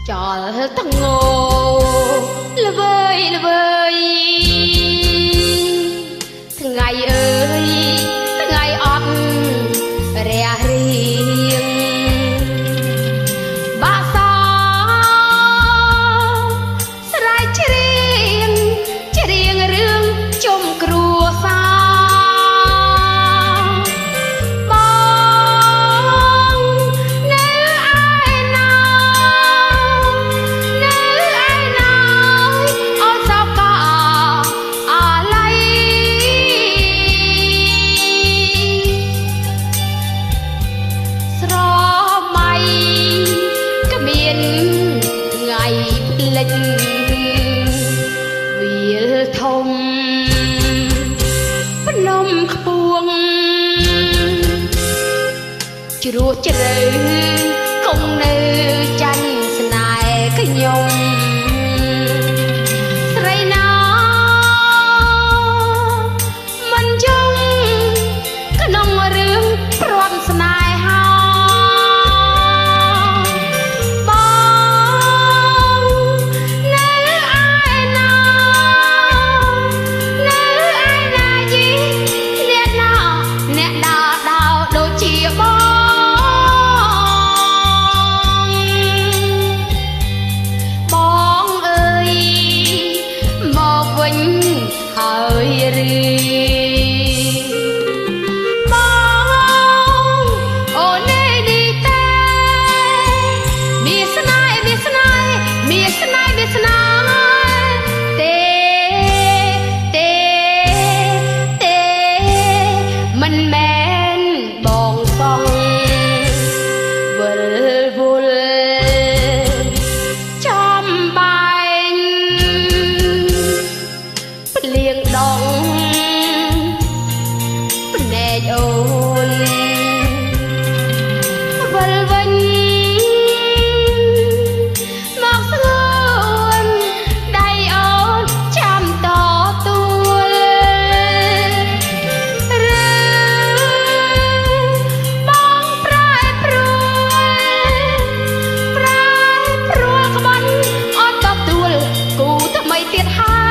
ចោលទាំងងល្វើយល្វើយថ្ងៃអើយថ្ងៃអត់រះរៀងបាក់សស្រែកច្រៀងរឿងជុំគ្រួសារបងនៅឯណាអូនសោកអាឡ័យស្រមៃគ្មានថ្ងៃភ្លេចវាលធំភ្នំខ្ពស់ជ្រោះជ្រៅគង់នៅចាញ់ស្នេហ៍ខ្ញុំស្រីណាមិនយំក្នុងរឿងព្រមស្នេហាបងនៅឯណាយីអ្នកណាដោដូចជាបងអើយមកវិញហើយឬបងអូននេះតែមានស្នេហ៍ទេមិនមែនបងសងវិលវល់ចំបែងភ្លៀងដងភ្នែកអូនវិលវិញមកស្ងួនដៃអូនចាំតទួលឬបងប្រែប្រួលក្បន់អត់តបទួលគូថ្មីទៀតហើយ